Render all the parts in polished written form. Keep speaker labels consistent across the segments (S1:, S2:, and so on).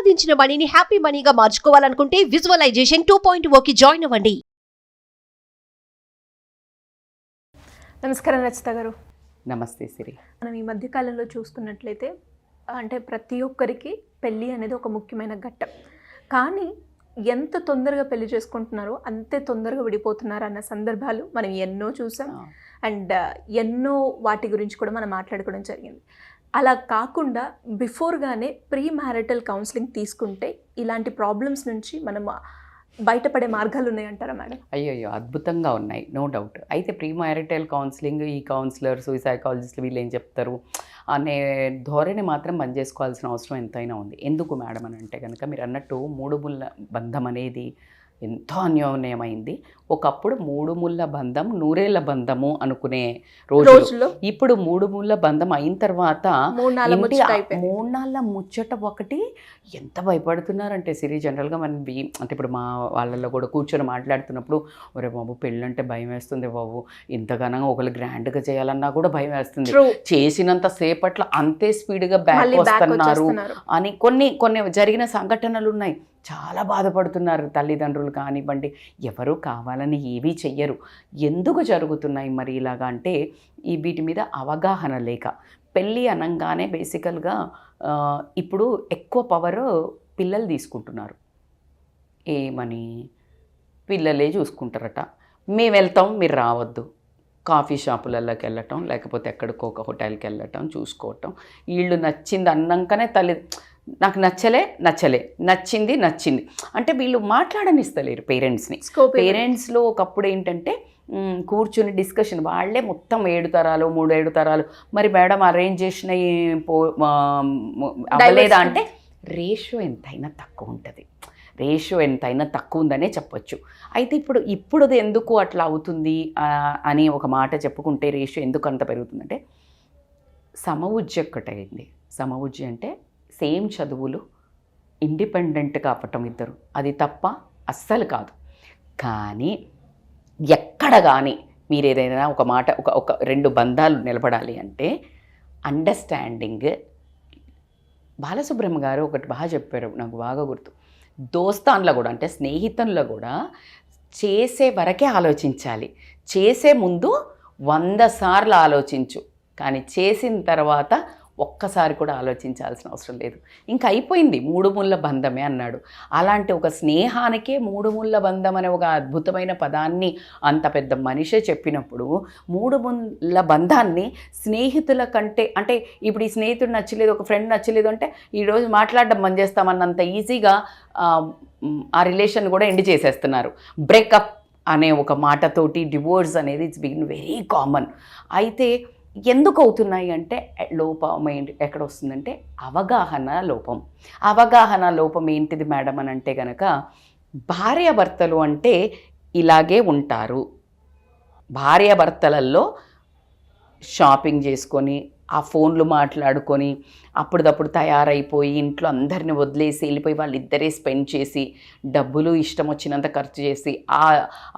S1: సంపాదించిన మనీని హ్యాపీ మనీగా మార్చుకోవాలనుకుంటే విజువలైజేషన్ 2.0కి జాయిన్ అవ్వండి.
S2: నమస్కారం రచిత గారు.
S3: నమస్తే సిరి.
S2: మనం ఈ మధ్య కాలంలో చూసుకున్నట్లయితే అంటే ప్రతి ఒక్కరికి పెళ్ళి అనేది ఒక ముఖ్యమైన ఘట్టం. కానీ ఎంత తొందరగా పెళ్లి చేసుకుంటున్నారో అంతే తొందరగా విడిపోతున్నారు అన్న సందర్భాలు మనం ఎన్నో చూసాం. అండ్ ఎన్నో వాటి గురించి కూడా మనం మాట్లాడుకోవడం జరిగింది. అలా కాకుండా బిఫోర్గానే ప్రీ మ్యారిటల్ కౌన్సిలింగ్ తీసుకుంటే ఇలాంటి ప్రాబ్లమ్స్ నుంచి మనం బయటపడే మార్గాలు ఉన్నాయంటారా మేడం?
S3: అయ్యో అద్భుతంగా ఉన్నాయి, నో డౌట్. అయితే ప్రీ మ్యారిటల్ కౌన్సిలింగ్, ఈ కౌన్సిలర్స్, ఈ సైకాలజిస్టులు వీళ్ళు ఏం చెప్తారు అనే ధోరణి మాత్రం బంద్ చేసుకోవాల్సిన అవసరం ఎంతైనా ఉంది. ఎందుకు మేడం అని అంటే కనుక మీరు అన్నట్టు మూడు ముళ్ళ బంధం అనేది ఎంతో అన్యోన్యమైంది. ఒకప్పుడు మూడు ముళ్ళ బంధం నూరేళ్ల బంధము అనుకునే రోజుల్లో ఇప్పుడు మూడు ముళ్ళ బంధం అయిన తర్వాత మూడు నాళ్ళ ముచ్చట ఒకటి ఎంత భయపడుతున్నారంటే సిరి. జనరల్గా మనం అంటే ఇప్పుడు మా వాళ్ళల్లో కూడా కూర్చొని మాట్లాడుతున్నప్పుడు ఒరే బాబు పెళ్ళంటే భయం వేస్తుంది బాబు, ఇంతగానో ఒకళ్ళు గ్రాండ్గా చేయాలన్నా కూడా భయం వేస్తుంది, చేసినంత సేపట్లో అంతే స్పీడ్గా బ్యాక్ వస్తున్నారు అని కొన్ని జరిగిన సంఘటనలు ఉన్నాయి. చాలా బాధపడుతున్నారు తల్లిదండ్రులు కానివ్వండి, ఎవరు కావాలని ఏవీ చెయ్యరు. ఎందుకు జరుగుతున్నాయి మరి ఇలాగా అంటే వీటి మీద అవగాహన లేక. పెళ్ళి అనగానే బేసికల్గా ఇప్పుడు ఎక్కువ పవర్ పిల్లలు తీసుకుంటున్నారు. ఏమని పిల్లలే చూసుకుంటారట, మేము వెళ్తాం మీరు రావద్దు, కాఫీ షాపులలోకి వెళ్ళటం, లేకపోతే ఎక్కడికో ఒక హోటల్కి వెళ్ళటం, చూసుకోవటం. వీళ్ళు నచ్చింది అన్నాకనే నాకు నచ్చలే నచ్చింది అంటే వీళ్ళు మాట్లాడనిస్తలేరు పేరెంట్స్ని. పేరెంట్స్లో ఒకప్పుడు ఏంటంటే కూర్చుని డిస్కషన్, వాళ్ళే మొత్తం 3 తరాలు మరి మేడం అరేంజ్ చేసిన అవ్వలేదా అంటే రేషియో ఎంతైనా తక్కువ ఉందనే చెప్పొచ్చు. అయితే ఇప్పుడు ఎందుకు అట్లా అవుతుంది అని ఒక మాట చెప్పుకుంటే రేషియో ఎందుకు అంత పెరుగుతుందంటే సమవుజ్జి ఒక్కటైంది. సమవుజ్జి అంటే సేమ్ చదువులు, ఇండిపెండెంట్గా అవ్వటం ఇద్దరు, అది తప్ప అస్సలు కాదు. కానీ ఎక్కడ కానీ మీరు ఏదైనా ఒక మాట ఒక 2 బంధాలు నిలబడాలి అంటే అండర్స్టాండింగ్. బాలసుబ్రహ్మ గారు ఒకటి బాగా చెప్పారు, నాకు బాగా గుర్తు. దోస్తాన్లో కూడా అంటే స్నేహితుల్లో కూడా చేసే వరకే ఆలోచించాలి, చేసే ముందు 100 సార్లు ఆలోచించు, కానీ చేసిన తర్వాత ఒక్కసారి కూడా ఆలోచించాల్సిన అవసరం లేదు. ఇంకా అయిపోయింది, 3 ముళ్ళ బంధమే అన్నాడు. అలాంటి ఒక స్నేహానికే 3 ముళ్ళ బంధం అనే ఒక అద్భుతమైన పదాన్ని అంత పెద్ద మనిషే చెప్పినప్పుడు 3 ముళ్ళ బంధాన్ని స్నేహితుల కంటే అంటే ఇప్పుడు ఈ స్నేహితుడు నచ్చలేదు, ఒక ఫ్రెండ్ నచ్చలేదు అంటే ఈరోజు మాట్లాడడం బంద్ చేస్తామన్నంత ఈజీగా ఆ రిలేషన్ కూడా ఎండ్ చేసేస్తున్నారు. బ్రేకప్ అనే ఒక మాటతోటి డివోర్స్ అనేది ఇట్స్ బిగిన్ వెరీ కామన్. అయితే ఎందుకు అవుతున్నాయి అంటే లోపం ఎక్కడ వస్తుందంటే అవగాహన లోపం ఏంటిది మేడం అని అంటే కనుక భార్యాభర్తలు అంటే ఇలాగే ఉంటారు. భార్యాభర్తలలో షాపింగ్ చేసుకొని ఆ ఫోన్లు మాట్లాడుకొని అప్పుడప్పుడు తయారైపోయి ఇంట్లో అందరిని వదిలేసి వెళ్ళిపోయి వాళ్ళిద్దరే స్పెండ్ చేసి డబ్బులు ఇష్టం వచ్చినంత ఖర్చు చేసి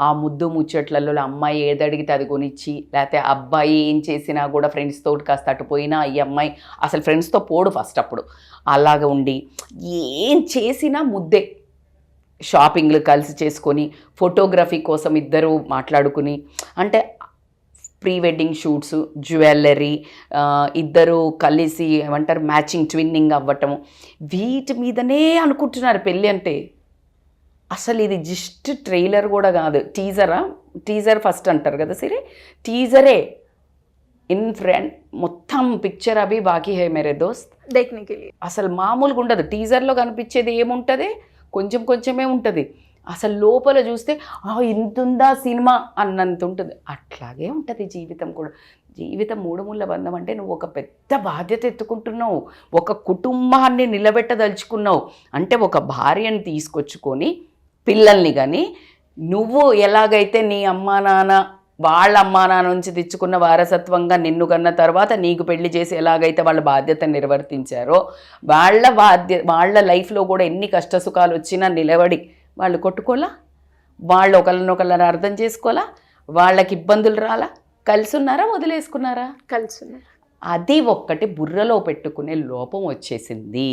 S3: ఆ ముద్దు ముచ్చట్లలో అమ్మాయి ఏదడిగితే అది కొనిచ్చి, లేకపోతే అబ్బాయి ఏం చేసినా కూడా ఫ్రెండ్స్తో కాస్త అటుపోయినా ఈ అమ్మాయి అసలు ఫ్రెండ్స్తో పోడు ఫస్ట్ అప్పుడు అలాగ ఉండి ఏం చేసినా ముద్దే. షాపింగ్లు కలిసి చేసుకొని ఫోటోగ్రఫీ కోసం ఇద్దరు మాట్లాడుకుని అంటే ప్రీ వెడ్డింగ్ షూట్స్, జ్యువెలరీ, ఇద్దరు కలిసి ఏమంటారు మ్యాచింగ్ ట్విన్నింగ్ అవ్వటం, వీటి మీదనే అనుకుంటున్నారు పెళ్ళి అంటే. అసలు ఇది జస్ట్ ట్రైలర్ కూడా కాదు, టీజర్ ఫస్ట్ అంటారు కదా సిరి, టీజరే ఇన్ ఫ్రంట్ మొత్తం పిక్చర్ అవి బాకీ హై మేరే దోస్త్
S2: టెక్నికలీ అసలు
S3: మామూలుగా ఉండదు. టీజర్లో కనిపించేది ఏముంటుంది, కొంచెమే ఉంటుంది. అసలు లోపల చూస్తే ఇంతుందా సినిమా అన్నంత ఉంటుంది. అట్లాగే ఉంటుంది జీవితం కూడా. జీవితం 3 ముళ్ళ బంధం అంటే నువ్వు ఒక పెద్ద బాధ్యత ఎత్తుకుంటున్నావు, ఒక కుటుంబాన్ని నిలబెట్టదలుచుకున్నావు అంటే ఒక భార్యను తీసుకొచ్చుకొని పిల్లల్ని కానీ నువ్వు ఎలాగైతే నీ అమ్మా నాన్న వాళ్ళ అమ్మా నాన్న నుంచి తెచ్చుకున్న వారసత్వంగా నిన్ను కన్న తర్వాత నీకు పెళ్లి చేసి ఎలాగైతే వాళ్ళ బాధ్యత నిర్వర్తించారో వాళ్ళ లైఫ్లో కూడా ఎన్ని కష్టసుఖాలు వచ్చినా నిలబడి వాళ్ళు కొట్టుకోలా, వాళ్ళు ఒకళ్ళనొకళ్ళని అర్థం చేసుకోలా, వాళ్ళకి ఇబ్బందులు రాలా, కలిసి ఉన్నారా వదిలేసుకున్నారా?
S2: కలిసి ఉన్నారు.
S3: అది ఒక్కటి బుర్రలో పెట్టుకునే లోపం వచ్చేసింది.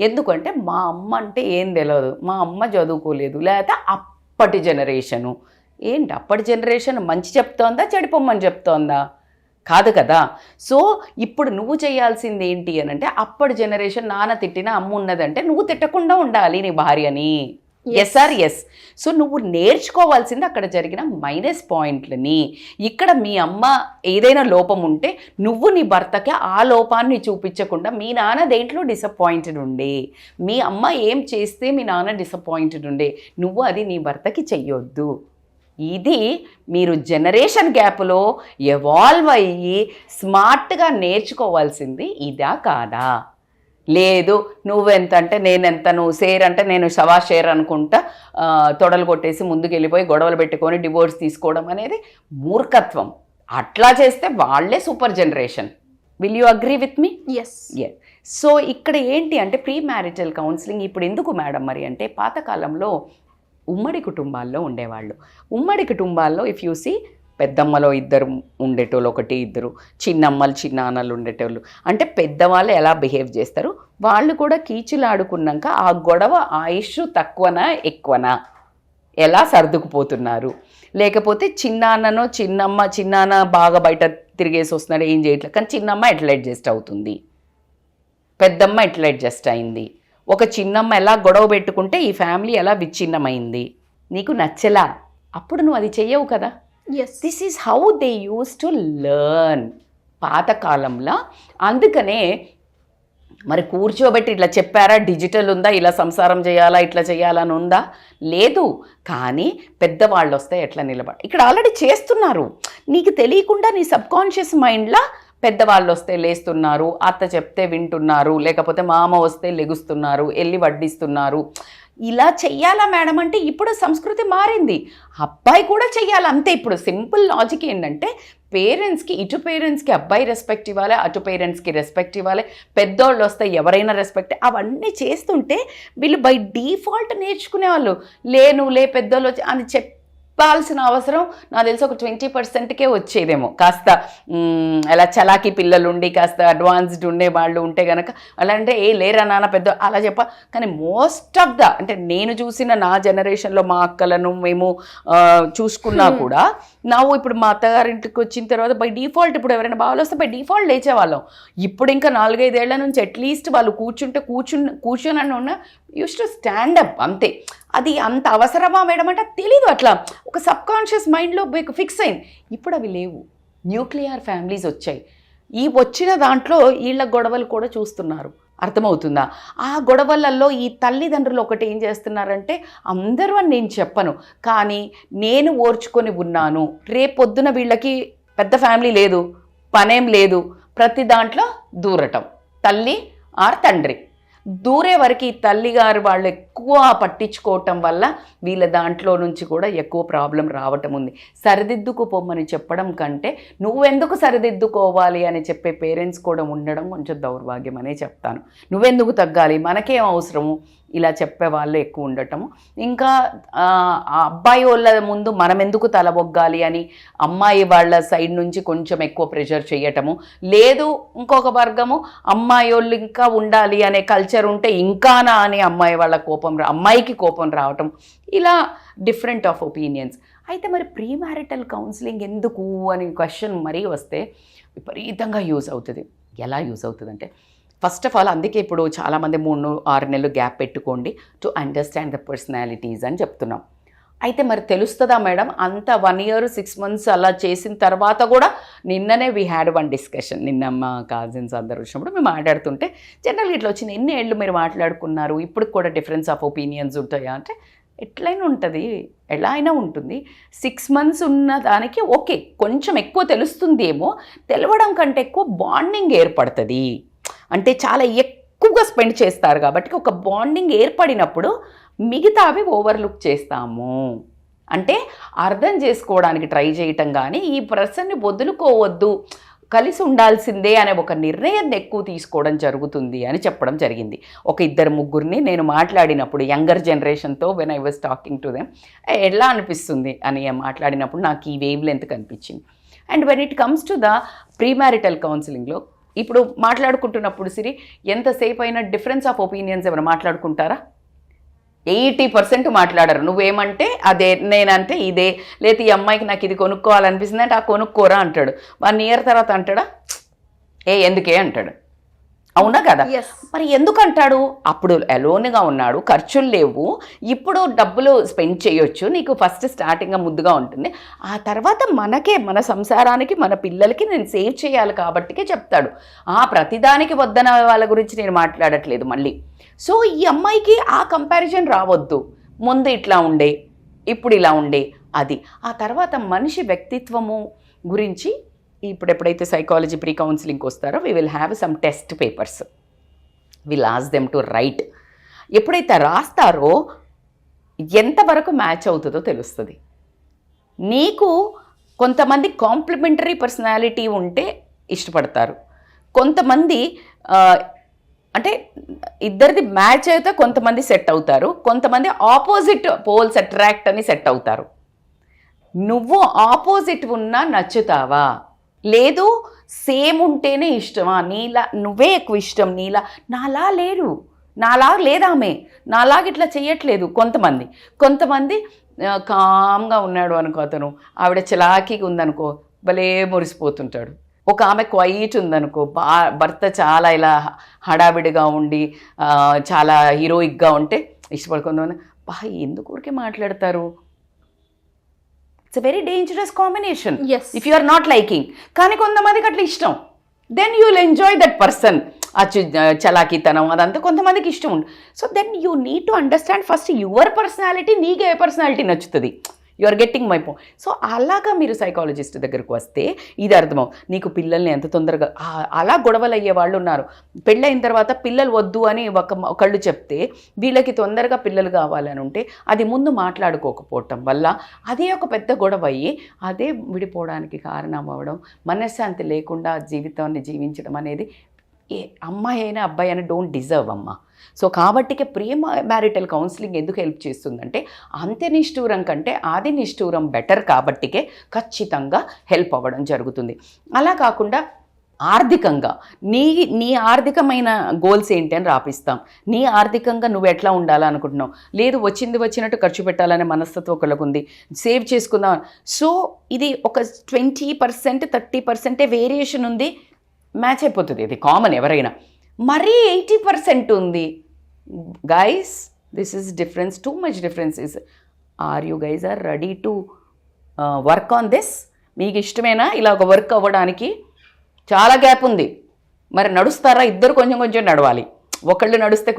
S3: ఎందుకంటే మా అమ్మ అంటే ఏం తెలియదు, మా అమ్మ చదువుకోలేదు, లేకపోతే అప్పటి జనరేషను. ఏంటి అప్పటి జనరేషన్ మంచి చెప్తోందా చెడిపోమ్మని చెప్తోందా? కాదు కదా. సో ఇప్పుడు నువ్వు చేయాల్సింది ఏంటి అని అంటే, అప్పటి జనరేషన్ నాన్న తిట్టిన అమ్మ ఉన్నదంటే నువ్వు తిట్టకుండా ఉండాలి నీ భార్యని. Yes are yes. సో నువ్వు నేర్చుకోవాల్సింది అక్కడ జరిగిన మైనస్ పాయింట్లని. ఇక్కడ మీ అమ్మ ఏదైనా లోపం ఉంటే నువ్వు నీ భర్తకి ఆ లోపాన్ని చూపించకుండా, మీ నాన్న దేంట్లో డిసప్పాయింటెడ్ ఉండే, మీ అమ్మ ఏం చేస్తే మీ నాన్న డిసప్పాయింటెడ్ ఉండే, నువ్వు అది నీ భర్తకి చెయ్యొద్దు. ఇది మీరు జనరేషన్ గ్యాప్లో ఎవాల్వ్ అయ్యి స్మార్ట్గా నేర్చుకోవాల్సింది ఇదా కాదా? లేదు నువ్వెంత అంటే నేనెంత, నువ్వు షేర్ అంటే నేను సవా షేర్ అనుకుంటా తొడలు కొట్టేసి ముందుకు వెళ్ళిపోయి గొడవలు పెట్టుకొని డివోర్స్ తీసుకోవడం అనేది మూర్ఖత్వం. అట్లా చేస్తే వాళ్ళే super generation. Will you agree with me?
S2: Yes.
S3: So ఇక్కడ ఏంటి అంటే ప్రీ మ్యారిటల్ కౌన్సిలింగ్ ఇప్పుడు ఎందుకు మేడం మరి అంటే, పాతకాలంలో ఉమ్మడి కుటుంబాల్లో ఉండేవాళ్ళు. ఉమ్మడి కుటుంబాల్లో ఇఫ్ యూ సీ, పెద్దమ్మలో ఇద్దరు ఉండేటోళ్ళు, ఒకటి ఇద్దరు, చిన్నమ్మలు చిన్నాన్నలు ఉండేటోళ్ళు. అంటే పెద్దవాళ్ళు ఎలా బిహేవ్ చేస్తారు, వాళ్ళు కూడా కీచులాడుకున్నాక ఆ గొడవ ఆయుష్ తక్కువనా ఎక్కువనా, ఎలా సర్దుకుపోతున్నారు, లేకపోతే చిన్నాన్న బాగా బయట తిరిగేసి వస్తున్నాడు, ఏం చేయట్లేదు, కానీ చిన్నమ్మ ఎట్లా అడ్జస్ట్ అవుతుంది, పెద్దమ్మ ఎట్లా అడ్జస్ట్ అయింది, ఒక చిన్నమ్మ ఎలా గొడవ పెట్టుకుంటే ఈ ఫ్యామిలీ ఎలా విచ్ఛిన్నమైంది, నీకు నచ్చలా, అప్పుడు నువ్వు అది చెయ్యవు కదా. This is how they use to learn పాతకాలంలో. అందుకనే మరి కూర్చోబెట్టి ఇట్లా చెప్పారా, డిజిటల్ ఉందా, ఇలా సంసారం చేయాలా, ఇట్లా చేయాలని ఉందా, లేదు. కానీ పెద్దవాళ్ళు వస్తే ఎట్లా నిలబడి ఇక్కడ ఆల్రెడీ చేస్తున్నారు, నీకు తెలియకుండా నీ సబ్కాన్షియస్ మైండ్లో పెద్దవాళ్ళు వస్తే లేస్తున్నారు, అత్త చెప్తే వింటున్నారు, లేకపోతే మామ వస్తే లెగుస్తున్నారు, వెళ్ళి వడ్డిస్తున్నారు. ఇలా చెయ్యాలా మేడం అంటే ఇప్పుడు సంస్కృతి మారింది, అబ్బాయి కూడా చెయ్యాలి అంతే. ఇప్పుడు సింపుల్ లాజిక్ ఏంటంటే, పేరెంట్స్కి ఇటు పేరెంట్స్కి అబ్బాయి రెస్పెక్ట్ ఇవ్వాలి, అటు పేరెంట్స్కి రెస్పెక్ట్ ఇవ్వాలి, పెద్దోళ్ళు వస్తే ఎవరైనా రెస్పెక్ట్, అవన్నీ చేస్తుంటే వీళ్ళు బై డిఫాల్ట్ నేర్చుకునేవాళ్ళు. లే పెద్దోళ్ళు అని చెప్పాల్సిన అవసరం నాకు తెలిసి ఒక 20%కే వచ్చేదేమో. కాస్త అలా చలాకీ పిల్లలు ఉండి కాస్త అడ్వాన్స్డ్ ఉండే వాళ్ళు ఉంటే కనుక అలా అంటే లేరా నాన్న పెద్ద అలా కానీ మోస్ట్ ఆఫ్ అంటే నేను చూసిన నా జనరేషన్లో మా అక్కలను మేము చూసుకున్నా కూడా, ఇప్పుడు మా అత్తగారింటికి వచ్చిన తర్వాత బై డిఫాల్ట్ ఇప్పుడు ఎవరైనా బాగా వస్తే బై డిఫాల్ట్ లేచేవాళ్ళం. ఇప్పుడు ఇంకా 4-5 ఏళ్ల నుంచి అట్లీస్ట్ వాళ్ళు కూర్చొని ఉన్న యూస్ టు స్టాండప్ అంతే. అది అంత అవసరమా మేడం అంటే తెలీదు, అట్లా ఒక సబ్కాన్షియస్ మైండ్లో ఫిక్స్ అయింది. ఇప్పుడు అవి లేవు, న్యూక్లియర్ ఫ్యామిలీస్ వచ్చాయి. ఈ వచ్చిన దాంట్లో వీళ్ళ గొడవలు కూడా చూస్తున్నారు, అర్థమవుతుందా? ఆ గొడవలలో ఈ తల్లిదండ్రులు ఒకటి ఏం చేస్తున్నారంటే, అందరూ అని నేను చెప్పను కానీ నేను ఓర్చుకొని ఉన్నాను, రేపొద్దున వీళ్ళకి పెద్ద ఫ్యామిలీ లేదు, పనేం లేదు, ప్రతి దాంట్లో దూరటం, తల్లి ఆర్ తండ్రి దూరే వరకు ఈ తల్లిగారు వాళ్ళు ఎక్కువ పట్టించుకోవటం వల్ల వీళ్ళ దాంట్లో నుంచి కూడా ఎక్కువ ప్రాబ్లం రావటం ఉంది. సరిదిద్దుకుపోమని చెప్పడం కంటే నువ్వెందుకు సరిదిద్దుకోవాలి అని చెప్పే పేరెంట్స్ కూడా ఉండడం కొంచెం దౌర్భాగ్యం అనే చెప్తాను. నువ్వెందుకు తగ్గాలి, మనకేం అవసరము, ఇలా చెప్పే వాళ్ళు ఎక్కువ ఉండటము. ఇంకా అబ్బాయి వాళ్ళ ముందు మనం ఎందుకు తలబొగ్గాలి అని అమ్మాయి వాళ్ళ సైడ్ నుంచి కొంచెం ఎక్కువ ప్రెషర్ చేయటము. లేదు ఇంకొక వర్గము అమ్మాయి వాళ్ళు ఇంకా ఉండాలి అనే కల్చర్ ఉంటే ఇంకానా అని అమ్మాయికి కోపం రావటం. ఇలా డిఫరెంట్ ఆఫ్ ఒపీనియన్స్. అయితే మరి ప్రీ మ్యారిటల్ కౌన్సిలింగ్ ఎందుకు అని క్వశ్చన్ మరీ వస్తే విపరీతంగా యూజ్ అవుతుంది. ఎలా యూజ్ అవుతుంది అంటే, ఫస్ట్ ఆఫ్ ఆల్ అందుకే ఇప్పుడు చాలామంది 3-6 నెలలు గ్యాప్ పెట్టుకోండి టు అండర్స్టాండ్ ద పర్సనాలిటీస్ అని చెప్తున్నాం. అయితే మరి తెలుస్తుందా మేడం? అంత 1 year 6 months అలా చేసిన తర్వాత కూడా, నిన్ననే వీ హ్యాడ్ వన్ డిస్కషన్, నిన్న మా కజిన్స్ అందరు వచ్చినప్పుడు మేము మాట్లాడుతుంటే జనరల్గా ఇట్లా వచ్చింది, ఎన్ని ఏళ్ళు మీరు మాట్లాడుకున్నారు, ఇప్పుడు కూడా డిఫరెన్స్ ఆఫ్ ఒపీనియన్స్ ఉంటాయా అంటే, ఎట్లయినా ఉంటుంది, ఎలా అయినా ఉంటుంది. 6 months ఉన్న దానికి ఓకే కొంచెం ఎక్కువ తెలుస్తుంది ఏమో, తెలవడం కంటే ఎక్కువ బాండింగ్ ఏర్పడుతుంది. అంటే చాలా ఎక్కువగా స్పెండ్ చేస్తారు కాబట్టి ఒక బాండింగ్ ఏర్పడినప్పుడు మిగతావి ఓవర్లుక్ చేస్తాము. అంటే అర్థం చేసుకోవడానికి ట్రై చేయటం కానీ ఈ పర్సన్ని వదులుకోవద్దు, కలిసి ఉండాల్సిందే అనే ఒక నిర్ణయం ఎక్కువ తీసుకోవడం జరుగుతుంది అని చెప్పడం జరిగింది. ఒక 2-3 నేను మాట్లాడినప్పుడు యంగర్ జనరేషన్తో when I was talking to them, ఎలా అనిపిస్తుంది అని మాట్లాడినప్పుడు నాకు ఈ వేవ్ లెంత్ కనిపించింది. And when it comes to the pre marital కౌన్సిలింగ్లో ఇప్పుడు మాట్లాడుకుంటున్నప్పుడు సిరి ఎంతసేపు అయినా డిఫరెన్స్ ఆఫ్ ఒపీనియన్స్ ఎవరు మాట్లాడుకుంటారా? 80% మాట్లాడరు. నువ్వేమంటే అదే, నేనంటే ఇదే, లేదా ఈ అమ్మాయికి నాకు ఇది కొనుక్కోవాలనిపిస్తుంది అంటే ఆ కొనుక్కోరా అంటాడు. 1 year తర్వాత అంటాడా ఎందుకే అంటాడు. అవునా కదా? మరి ఎందుకు అంటాడు? అప్పుడు అలోన్గా ఉన్నాడు, ఖర్చులు లేవు, ఇప్పుడు డబ్బులు స్పెండ్ చేయొచ్చు, నీకు ఫస్ట్ స్టార్టింగ్గా ముద్దుగా ఉంటుంది, ఆ తర్వాత మన సంసారానికి మన పిల్లలకి నేను సేవ్ చేయాలి కాబట్టికే చెప్తాడు. ప్రతిదానికి వద్దన వాళ్ళ గురించి నేను మాట్లాడట్లేదు మళ్ళీ. సో ఈ అమ్మాయికి ఆ కంపారిజన్ రావద్దు. ముందు ఇట్లా ఉండే, ఇప్పుడు ఇలా ఉండే, అది ఆ తర్వాత మనిషి వ్యక్తిత్వము గురించి ఇప్పుడు ఎప్పుడైతే సైకాలజీ ప్రీ కౌన్సిలింగ్కి వస్తారో we will have some test papers, will ask them to right. ఎప్పుడైతే రాస్తారో ఎంతవరకు మ్యాచ్ అవుతుందో తెలుస్తుంది. నీకు కొంతమంది కాంప్లిమెంటరీ పర్సనాలిటీ ఉంటే ఇష్టపడతారు, కొంతమంది అంటే ఇద్దరిది మ్యాచ్ అయితే కొంతమంది సెట్ అవుతారు, కొంతమంది ఆపోజిట్ పోల్స్ అట్రాక్ట్ అని సెట్ అవుతారు. నువ్వు ఆపోజిట్ ఉన్నా నచ్చుతావా? లేదు సేమ్ ఉంటేనే ఇష్టమా? నీలా నువ్వే ఎక్కువ ఇష్టం, నాలా లేడు, నాలా లేదామే, నాలాగా ఇట్లా చెయ్యట్లేదు. కొంతమంది కామ్గా ఉన్నాడు అనుకో, అతను ఆవిడ చలాకీగా ఉందనుకో భలే మురిసిపోతుంటాడు. ఒక ఆమె క్వైట్ ఉందనుకో, భర్త చాలా ఇలా హడావిడిగా ఉండి చాలా హీరోయిక్గా ఉంటే ఇష్టపడుకుందామని ఎందుకు ఊరికే మాట్లాడతారు. It's a very dangerous combination if you are not liking. కానీ కొంతమందికి అట్లా ఇష్టం, then you will enjoy that person. ఆ చలాకీతనం అదంతా కొంతమందికి ఇష్టం ఉంటుంది. So then you need to understand first your personality, నీకు ఏ పర్సనాలిటీ నచ్చుతుంది. You are getting my point. So అలాగా మీరు సైకాలజిస్ట్ దగ్గరకు వస్తే ఇది అర్థమవు. నీకు పిల్లల్ని ఎంత తొందరగా అలా గొడవలు అయ్యే వాళ్ళు ఉన్నారు. పెళ్ళైన తర్వాత పిల్లలు వద్దు అని ఒకళ్ళు చెప్తే వీళ్ళకి తొందరగా పిల్లలు కావాలని ఉంటే అది ముందు మాట్లాడుకోకపోవటం వల్ల అదే ఒక పెద్ద గొడవ అయ్యి అదే విడిపోవడానికి కారణం అవ్వడం, మనశ్శాంతి లేకుండా జీవితాన్ని జీవించడం అనేది ఏ అమ్మాయి అయినా అబ్బాయి అయినా డోంట్ డిజర్వ్ అమ్మ. సో కాబట్టికే ప్రీ మ్యారిటల్ కౌన్సిలింగ్ ఎందుకు హెల్ప్ చేస్తుందంటే అంత్య నిష్ఠూరం కంటే ఆది నిష్ఠూరం బెటర్ కాబట్టికే ఖచ్చితంగా హెల్ప్ అవ్వడం జరుగుతుంది. అలా కాకుండా ఆర్థికంగా నీ ఆర్థికమైన గోల్స్ ఏంటి అని రాపిస్తాం. నీ ఆర్థికంగా నువ్వు ఎట్లా ఉండాలనుకుంటున్నావు, లేదు వచ్చినట్టు ఖర్చు పెట్టాలనే మనస్తత్వం ఒకళ్ళకు ఉంది, సేవ్ చేసుకుందాం. సో ఇది ఒక 20% 30% వేరియేషన్ ఉంది, మ్యాచ్ అయిపోతుంది. ఇది కామన్ ఎవరైనా. మరీ 80% ఉంది guys, this is difference, too much difference is. You guys are ready to work on this? మీకు ఇష్టమేనా ఇలా ఒక వర్క్ అవ్వడానికి? చాలా గ్యాప్ ఉంది, మరి నడుస్తారా? ఇద్దరు కొంచెం నడవాలి, ఒకళ్ళు నడిస్తే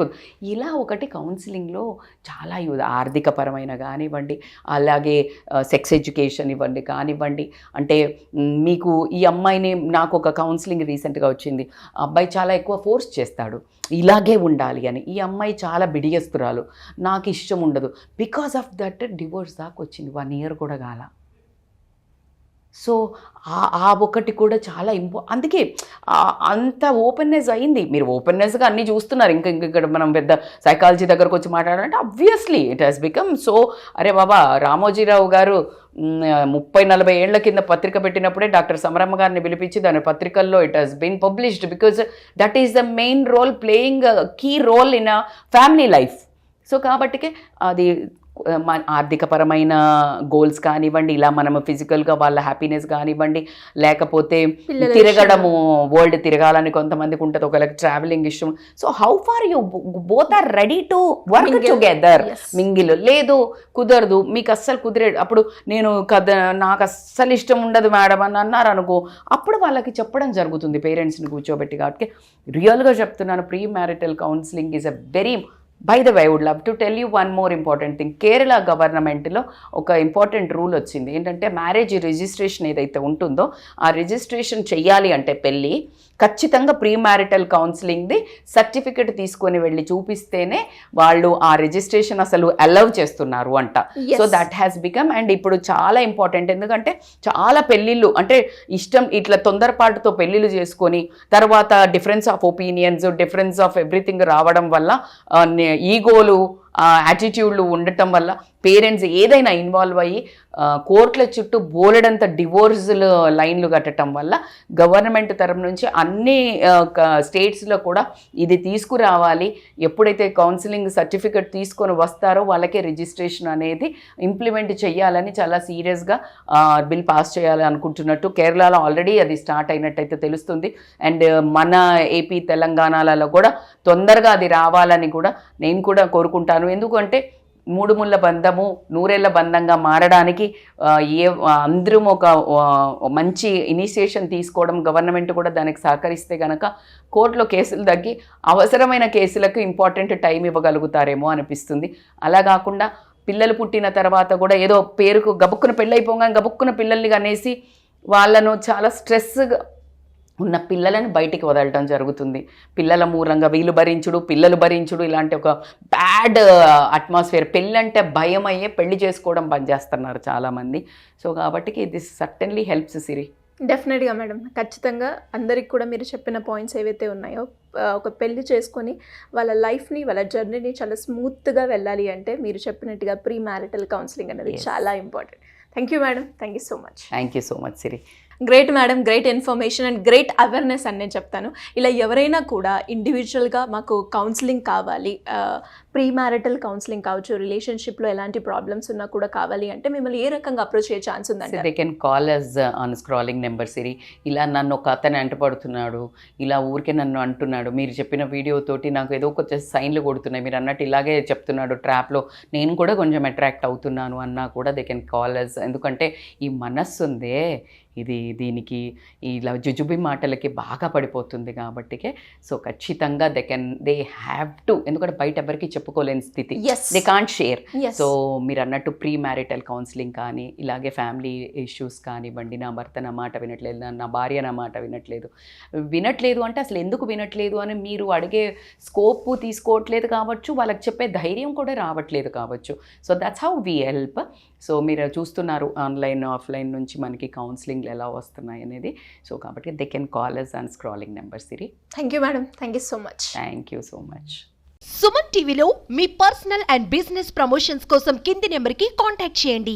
S3: ఇలా ఒకటి కౌన్సిలింగ్లో చాలా ఆర్థికపరమైన కానివ్వండి, అలాగే సెక్స్ ఎడ్యుకేషన్ ఇవ్వండి కానివ్వండి. అంటే మీకు ఈ అమ్మాయిని, నాకు ఒక కౌన్సిలింగ్ రీసెంట్గా వచ్చింది, అబ్బాయి చాలా ఎక్కువ ఫోర్స్ చేస్తాడు ఇలాగే ఉండాలి అని, ఈ అమ్మాయి చాలా బిడియస్తురాలు, నాకు ఇష్టం ఉండదు, బికాస్ ఆఫ్ దట్ డివోర్స్ దాకా వచ్చింది, 1 year కూడా కాల. సో ఒకటి కూడా చాలా అందుకే అంత ఓపెన్నెస్ అయింది. మీరు ఓపెన్నెస్గా అన్నీ చూస్తున్నారు. ఇక్కడ మనం పెద్ద సైకాలజీ దగ్గరకు వచ్చి మాట్లాడాలంటే obviously it has become so. అరే బాబా, రామోజీరావు గారు 30-40 ఏళ్ల కింద పత్రిక పెట్టినప్పుడే డాక్టర్ సమరమ్మ గారిని పిలిపించి దాని పత్రికల్లో it has been published because that is the main role, playing key role in a family life. So కాబట్టికే అది ఆర్థికపరమైన గోల్స్ కానివ్వండి, ఇలా మనము ఫిజికల్గా వాళ్ళ హ్యాపీనెస్ కానివ్వండి, లేకపోతే తిరగడము, వరల్డ్ తిరగాలని కొంతమందికి ఉంటుంది, ఒకరికి ట్రావెలింగ్ ఇష్టం. So how far you both are ready to work together? Mingle లేదు, కుదరదు, మీకు అస్సలు కుదిరేడు. అప్పుడు నేను నాకు అస్సలు ఇష్టం ఉండదు మేడం అని అన్నారు అనుకో, అప్పుడు వాళ్ళకి చెప్పడం జరుగుతుంది పేరెంట్స్ని కూర్చోబెట్టి. కాబట్టి రియల్గా చెప్తున్నాను, pre marital counselling is a very. By the way, I would love to tell you one more important thing. Kerala గవర్నమెంట్లో ఒక ఇంపార్టెంట్ రూల్ వచ్చింది. ఏంటంటే మ్యారేజ్ రిజిస్ట్రేషన్ ఏదైతే ఉంటుందో ఆ రిజిస్ట్రేషన్ చెయ్యాలి అంటే పెళ్ళి ఖచ్చితంగా ప్రీ మ్యారిటల్ కౌన్సిలింగ్ది సర్టిఫికెట్ తీసుకొని వెళ్ళి చూపిస్తేనే వాళ్ళు ఆ రిజిస్ట్రేషన్ అసలు అలౌ చేస్తున్నారు అంట. So that has become, and ఇప్పుడు చాలా ఇంపార్టెంట్. ఎందుకంటే చాలా పెళ్ళిళ్ళు అంటే ఇష్టం ఇట్లా తొందరపాటుతో పెళ్ళిళ్ళు చేసుకొని తర్వాత difference of opinions, difference of everything రావడం వల్ల ఈగోలు యాటిట్యూడ్లు ఉండటం వల్ల పేరెంట్స్ ఏదైనా ఇన్వాల్వ్ అయ్యి కోర్టుల చుట్టూ బోలెడంత డివోర్స్లు లైన్లు కట్టడం వల్ల గవర్నమెంట్ తరపు నుంచి అన్ని స్టేట్స్లో కూడా ఇది తీసుకురావాలి. ఎప్పుడైతే కౌన్సిలింగ్ సర్టిఫికెట్ తీసుకొని వస్తారో వాళ్ళకే రిజిస్ట్రేషన్ అనేది ఇంప్లిమెంట్ చేయాలని చాలా సీరియస్గా బిల్ పాస్ చేయాలి అనుకుంటున్నట్టు కేరళలో ఆల్రెడీ అది స్టార్ట్ అయినట్టయితే తెలుస్తుంది. అండ్ మన ఏపీ తెలంగాణలలో కూడా తొందరగా అది రావాలని కూడా నేను కూడా కోరుకుంటాను. ఎందుకంటే 3 ముళ్ళ బంధము 100 ఏళ్ల బంధంగా మారడానికి అందరం ఒక మంచి ఇనిషియేషన్ తీసుకోవడం, గవర్నమెంట్ కూడా దానికి సహకరిస్తే కనుక కోర్టులో కేసులు తగ్గి అవసరమైన కేసులకు ఇంపార్టెంట్ టైం ఇవ్వగలుగుతారేమో అనిపిస్తుంది. అలా కాకుండా పిల్లలు పుట్టిన తర్వాత కూడా ఏదో పేరుకు గబుక్కున పెళ్ళైపోగా గబుక్కున పిల్లల్ని అనేసి వాళ్ళను చాలా స్ట్రెస్గా ఉన్న పిల్లలను బయటికి వదలటం జరుగుతుంది. పిల్లల మూలంగా వీళ్ళు భరించుడు, పిల్లలు భరించుడు, ఇలాంటి ఒక బ్యాడ్ అట్మాస్ఫియర్. పెళ్ళంటే భయం అయ్యే పెళ్లి చేసుకోవడం బంద్ చేస్తున్నారు చాలామంది. సో కాబట్టి దిస్ సర్టన్లీ హెల్ప్స్ సిరి.
S2: డెఫినెట్గా మేడం, ఖచ్చితంగా అందరికి కూడా మీరు చెప్పిన పాయింట్స్ ఏవైతే ఉన్నాయో ఒక పెళ్లి చేసుకొని వాళ్ళ లైఫ్ని వాళ్ళ జర్నీని చాలా స్మూత్గా వెళ్ళాలి అంటే మీరు చెప్పినట్టుగా ప్రీ మ్యారిటల్ కౌన్సిలింగ్ అనేది చాలా important. Thank you madam, thank you so much.
S3: Thank you so much Siri.
S2: Great madam, great information and great awareness అని నేను చెప్తాను. ఇలా ఎవరైనా కూడా ఇండివిజువల్గా మాకు కౌన్సిలింగ్ కావాలి, ప్రీ మ్యారిటల్ కౌన్సిలింగ్ కావచ్చు, రిలేషన్షిప్లో ఎలాంటి ప్రాబ్లమ్స్ ఉన్నా కూడా కావాలి అంటే మిమ్మల్ని ఏ రకంగా అప్రోచ్ అయ్యే ఛాన్స్ ఉందంటే
S3: they can call us on scrolling number సిరి. ఇలా నన్ను ఒక అతను అంటపడుతున్నాడు, ఇలా ఊరికే నన్ను అంటున్నాడు, మీరు చెప్పిన వీడియోతోటి నాకు ఏదో కొంచెం సైన్లు కొడుతున్నాయి, మీరు అన్నట్టు ఇలాగే చెప్తున్నాడు ట్రాప్లో, నేను కూడా కొంచెం అట్రాక్ట్ అవుతున్నాను అన్నా కూడా దే కెన్ కాల్ అస్. ఎందుకంటే ఈ మనస్సు ఉందే దీనికి ఇలా జుజుబి మాటలకి బాగా పడిపోతుంది కాబట్టికే. సో ఖచ్చితంగా దే హ్యావ్ టు, ఎందుకంటే బయట ఎవరికి చెప్పుకోలేని స్థితి, దే కాంట్ షేర్. సో మీరు అన్నట్టు ప్రీ మ్యారిటల్ కౌన్సిలింగ్ కానీ ఇలాగే ఫ్యామిలీ ఇష్యూస్ కానివ్వండి, నా భర్త నా మాట వినట్లేదు, నా భార్య నా మాట వినట్లేదు అంటే అసలు ఎందుకు వినట్లేదు అని మీరు అడిగే స్కోప్ తీసుకోవట్లేదు కావచ్చు, వాళ్ళకి చెప్పే ధైర్యం కూడా రావట్లేదు కావచ్చు. So that's how we help. So మీరు చూస్తున్నారు ఆన్లైన్ ఆఫ్లైన్ నుంచి మనకి కౌన్సిలింగ్ ఎలా వస్తున్నాయి అనేది. సో కాబట్టి they can call us on scrolling number Siri.
S2: Thank you madam, thank you so much.
S3: Thank you so much.
S1: Suman టీవీలో మీ పర్సనల్ అండ్ బిజినెస్ ప్రమోషన్స్ కోసం కింది నెంబర్కి కాంటాక్ట్ చేయండి.